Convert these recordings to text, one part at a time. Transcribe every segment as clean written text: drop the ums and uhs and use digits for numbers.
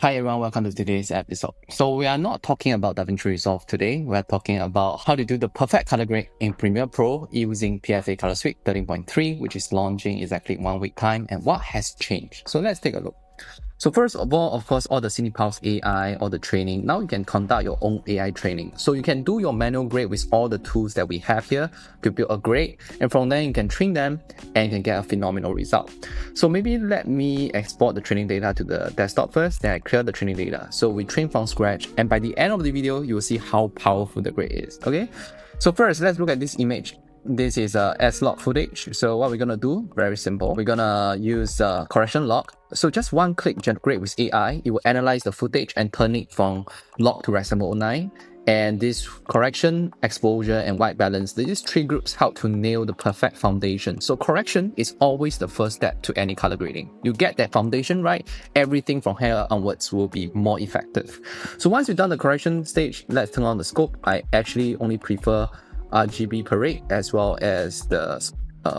Hi everyone, welcome to today's episode. So we are not talking about DaVinci Resolve today. We are talking about how to do the perfect color grade in Premiere Pro using PFA Color Suite 13.3, which is launching exactly 1 week time, and what has changed. So let's take a look. So first of all, of course, all the CinePalette AI, all the training, now you can conduct your own AI training. So you can do your manual grade with all the tools that we have here to build a grade. And from there, you can train them and you can get a phenomenal result. So maybe let me export the training data to the desktop first, then I clear the training data. So we train from scratch. And by the end of the video, you will see how powerful the grade is. Okay. So first, let's look at this image. This is a S-log footage. So what we're gonna do, very simple. We're gonna use correction log. So just one click generate with AI, it will analyze the footage and turn it from log to raster mode 09. And this correction, exposure, and white balance, these three groups help to nail the perfect foundation. So correction is always the first step to any color grading. You get that foundation right, everything from here onwards will be more effective. So once you've done the correction stage, let's turn on the scope. I actually only prefer RGB parade as well as the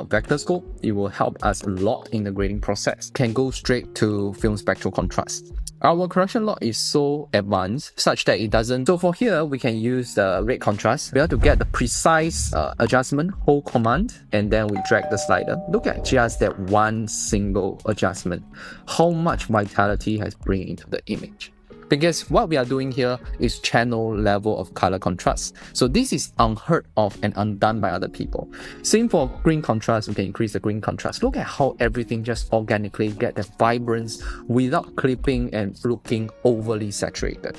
vector scope. It will help us a lot in the grading process. Can go straight to film spectral contrast. Our correction log is so advanced such that it doesn't. So for here, we can use the red contrast. We have to get the precise adjustment, hold command, and then we drag the slider. Look at just that one single adjustment. How much vitality has bring into the image. Because what we are doing here is channel level of color contrast. So this is unheard of and undone by other people. Same for green contrast, we can increase the green contrast. Look at how everything just organically get the vibrance without clipping and looking overly saturated.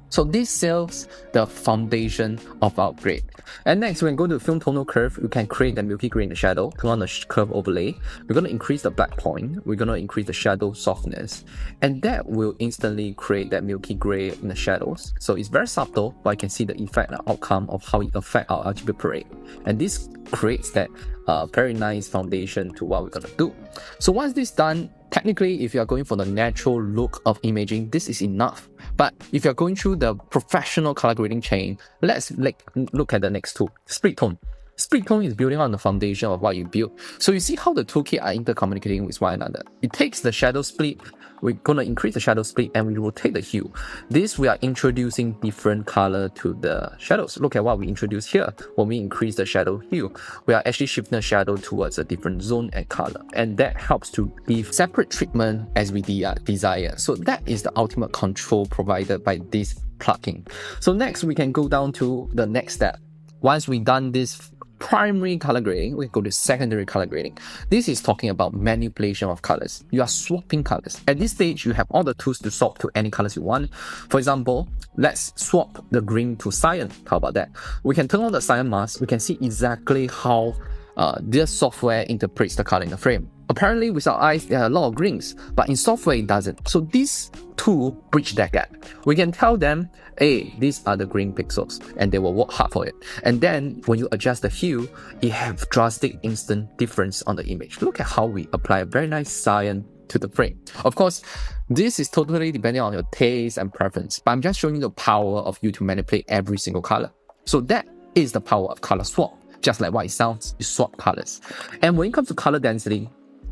So this serves the foundation of our grade. And next, we can go to film tonneau curve. You can create the Milky gray in the shadow. Turn on the curve overlay. We're going to increase the black point. We're going to increase the shadow softness. And that will instantly create that Milky gray in the shadows. So it's very subtle, but you can see the effect and outcome of how it affects our RGB parade. And this creates that very nice foundation to what we're going to do. So once this is done, technically, if you are going for the natural look of imaging, this is enough. But if you're going through the professional color grading chain, let's look at the next tool, split tone. Split tone is building on the foundation of what you build. So you see how the toolkit are intercommunicating with one another. It takes the shadow split, we're going to increase the shadow split, and we rotate the hue. This, we are introducing different color to the shadows. Look at what we introduced here. When we increase the shadow hue, we are actually shifting the shadow towards a different zone and color. And that helps to give separate treatment as we desire. So that is the ultimate control provided by this plugin. So next, we can go down to the next step. Once we've done this primary color grading, we go to secondary color grading. This is talking about manipulation of colors. You are swapping colors. At this stage, you have all the tools to swap to any colors you want. For example, let's swap the green to cyan. How about that? We can turn on the cyan mask. We can see exactly how this software interprets the color in the frame. Apparently, with our eyes, there are a lot of greens, but in software, it doesn't. So this tool bridge that gap. We can tell them, hey, these are the green pixels, and they will work hard for it. And then when you adjust the hue, it have drastic instant difference on the image. Look at how we apply a very nice cyan to the frame. Of course, this is totally depending on your taste and preference, but I'm just showing you the power of you to manipulate every single color. So that is the power of color swap. Just like what it sounds, you swap colors. And when it comes to color density,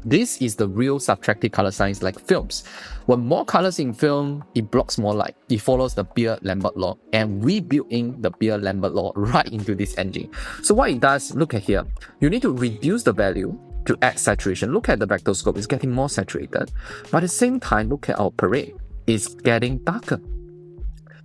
this is the real subtractive color science like films. When more colors in film, it blocks more light. It follows the Beer-Lambert Law, and we built in the Beer-Lambert Law right into this engine. So what it does, look at here, you need to reduce the value to add saturation. Look at the vectorscope, it's getting more saturated. But at the same time, look at our parade, it's getting darker.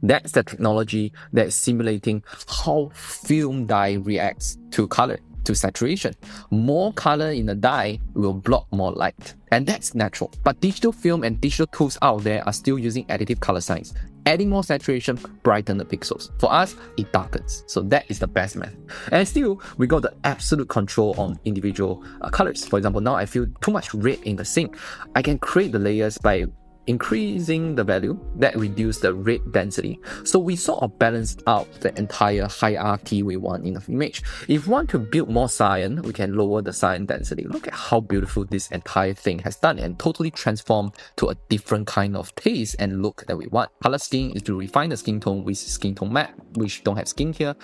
That's the technology that is simulating how film dye reacts to color, to saturation. More color in the dye will block more light, and that's natural. But digital film and digital tools out there are still using additive color science. Adding more saturation brighten the pixels. For us, it darkens. So that is the best method. And still, we got the absolute control on individual colors. For example, now I feel too much red in the sink. I can create the layers by increasing the value that reduce the red density. So we sort of balance out the entire hierarchy we want in the image. If we want to build more cyan, we can lower the cyan density. Look at how beautiful this entire thing has done and totally transformed to a different kind of taste and look that we want. Color scheme is to refine the skin tone with skin tone matte, which don't have skin here.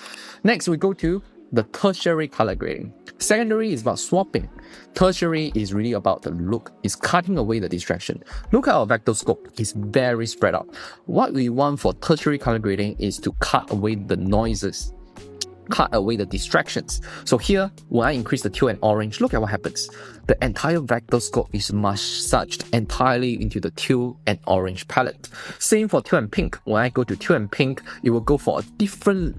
Next, we go to the tertiary color grading. Secondary is about swapping. Tertiary is really about the look. It's cutting away the distraction. Look at our vectorscope. It's very spread out. What we want for tertiary color grading is to cut away the noises, cut away the distractions. So here, when I increase the teal and orange, look at what happens. The entire vectorscope is massaged entirely into the teal and orange palette. Same for teal and pink. When I go to teal and pink, it will go for a different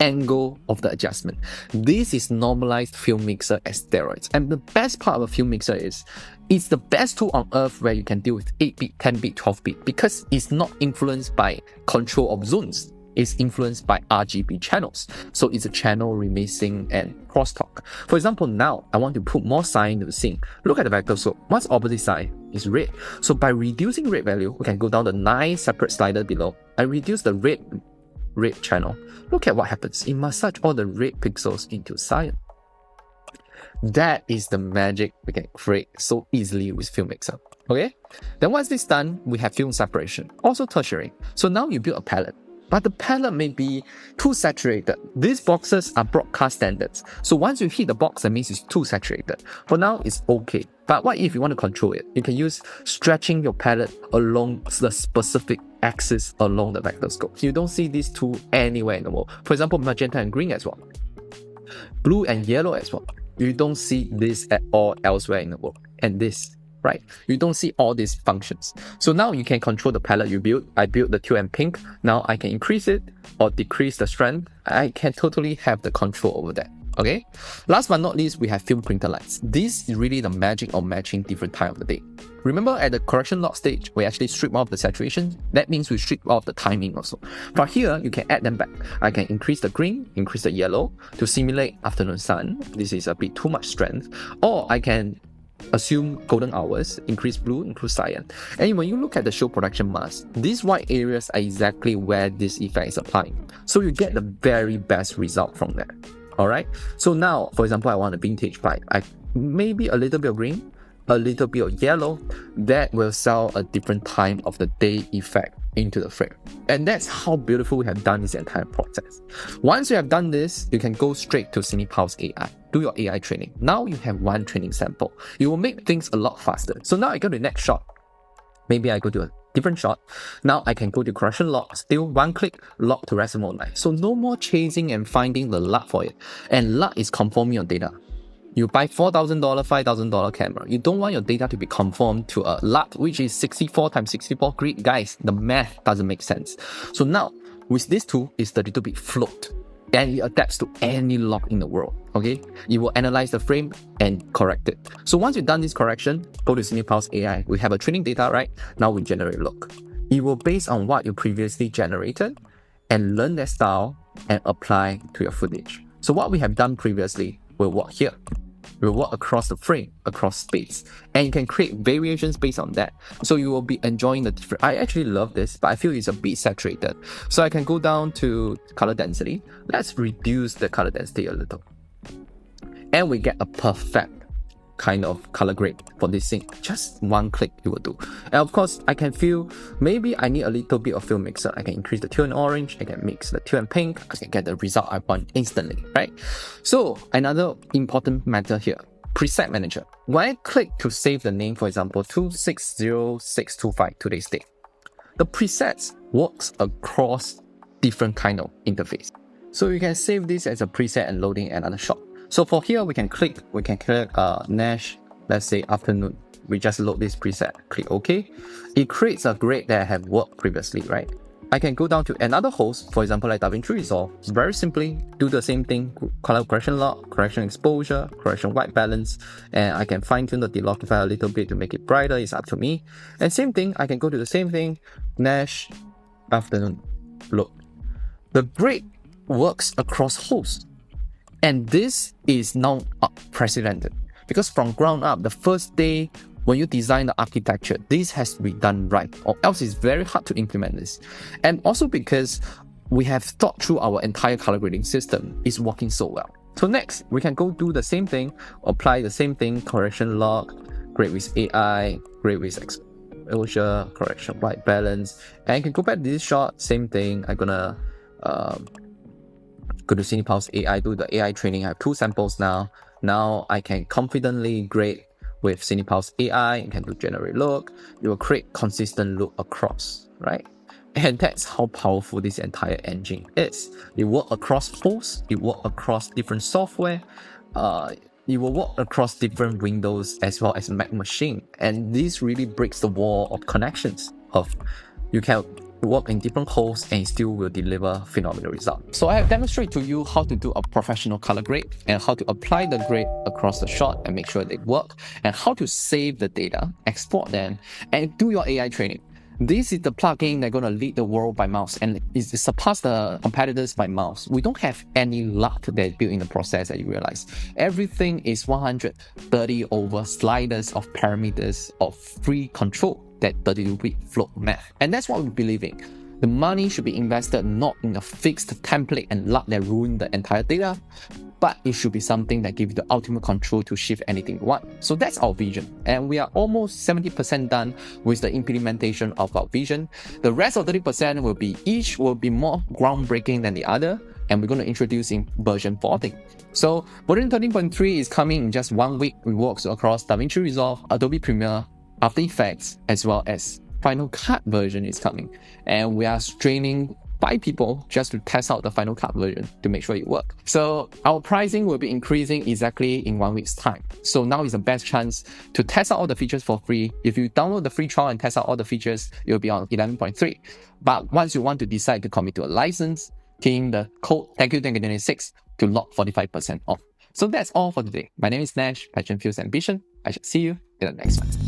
angle of the adjustment. This is normalized film mixer as steroids. And the best part of a film mixer is it's the best tool on earth where you can deal with 8-bit, 10-bit, 12-bit because it's not influenced by control of zones. Is influenced by RGB channels. So it's a channel remixing and crosstalk. For example, now I want to put more cyan into the scene. Look at the vectorscope. What's opposite side? Is red. So by reducing red value, we can go down the 9 separate slider below. I reduce the red channel. Look at what happens. It massage all the red pixels into cyan. That is the magic we can create so easily with film mixer. Okay? Then once this done, we have film separation. Also tertiary. So now you build a palette. But the palette may be too saturated. These boxes are broadcast standards. So once you hit the box, that means it's too saturated. For now, it's okay. But what if you want to control it? You can use stretching your palette along the specific axis along the vectorscope. You don't see these two anywhere in the world. For example, magenta and green as well. Blue and yellow as well. You don't see this at all elsewhere in the world. And this. Right? You don't see all these functions. So now you can control the palette you build. I built the teal and pink. Now I can increase it or decrease the strength. I can totally have the control over that. Okay? Last but not least, we have film printer lights. This is really the magic of matching different time of the day. Remember at the correction lock stage, we actually strip off the saturation. That means we strip off the timing also. From here, you can add them back. I can increase the green, increase the yellow to simulate afternoon sun. This is a bit too much strength. Or I can assume golden hours, increase blue, increase cyan. And when you look at the show production mask, these white areas are exactly where this effect is applying. So you get the very best result from there. Alright? So now, for example, I want a vintage pipe. Maybe a little bit of green, a little bit of yellow. That will sell a different time of the day effect into the frame. And that's how beautiful we have done this entire process. Once you have done this, you can go straight to CinePalette AI. Do your AI training. Now you have one training sample. You will make things a lot faster. So now I go to the next shot. Maybe I go to a different shot. Now I can go to correction lock, still one click, lock to rest mode line. So no more chasing and finding the LUT for it. And LUT is conforming your data. You buy $4,000, $5,000 camera. You don't want your data to be conformed to a LUT, which is 64 times 64 grid. Guys, the math doesn't make sense. So now, with this tool, it's 32-bit float. And it adapts to any lock in the world, okay? It will analyze the frame and correct it. So once you've done this correction, go to CinePalette AI. We have a training data, right? Now we generate look. It will base on what you previously generated and learn that style and apply to your footage. So what we have done previously will work here. Will work across the frame, across space, and you can create variations based on that. So you will be enjoying the different. I actually love this, but I feel it's a bit saturated. So I can go down to color density. Let's reduce the color density a little. And we get a perfect kind of color grade for this thing. Just one click it will do. And of course, I can feel maybe I need a little bit of film mixer. I can increase the teal and orange. I can mix the teal and pink. I can get the result I want instantly, right? So another important matter here, preset manager. When I click to save the name, for example, 260625 today's date, the presets works across different kind of interface. So you can save this as a preset and loading another shot. So for here, we can click Nash, let's say afternoon. We just load this preset, click OK. It creates a grade that have worked previously, right? I can go down to another host, for example, like DaVinci Resolve. Very simply, do the same thing, color correction lock, correction exposure, correction white balance, and I can fine tune the delocify a little bit to make it brighter, it's up to me. And same thing, I can go to the same thing, Nash, afternoon, load. The grade works across hosts. And this is now unprecedented because from ground up, the first day when you design the architecture, this has to be done right, or else it's very hard to implement this. And also because we have thought through our entire color grading system, it's working so well. So next, we can go do the same thing, apply the same thing, correction lock, grade with AI, grade with exposure, correction white balance, and you can go back to this shot, same thing. I'm gonna Go to CinePalette AI, do the AI training. I have 2 samples now. Now I can confidently grade with CinePalette AI. You can do generate look. It will create consistent look across, right? And that's how powerful this entire engine is. It works across hosts, it works across different software, it will work across different Windows as well as Mac machine. And this really breaks the wall of connections of you can work in different hosts and it still will deliver phenomenal results. So I have demonstrated to you how to do a professional color grade and how to apply the grade across the shot and make sure they work, and how to save the data, export them, and do your AI training. This is the plugin that's going to lead the world by mouse and it surpass the competitors by mouse. We don't have any luck that's built in the process that you realize. Everything is 130 over sliders of parameters of free control that 32-bit float math. And that's what we believe in. The money should be invested not in a fixed template and luck that ruin the entire data, but it should be something that gives you the ultimate control to shift anything you want. So that's our vision. And we are almost 70% done with the implementation of our vision. The rest of 30% will be each will be more groundbreaking than the other. And we're going to introduce in version 14. So version 13.3 is coming in just 1 week. We work across DaVinci Resolve, Adobe Premiere, After Effects, as well as Final Cut version is coming. And we are training 5 people just to test out the Final Cut version to make sure it works. So our pricing will be increasing exactly in 1 week's time. So now is the best chance to test out all the features for free. If you download the free trial and test out all the features, it will be on 11.3. But once you want to decide to commit to a license, key in the code ThankYou2026 to lock 45% off. So that's all for today. My name is Nash, Passion Fuels Ambition. I shall see you in the next one.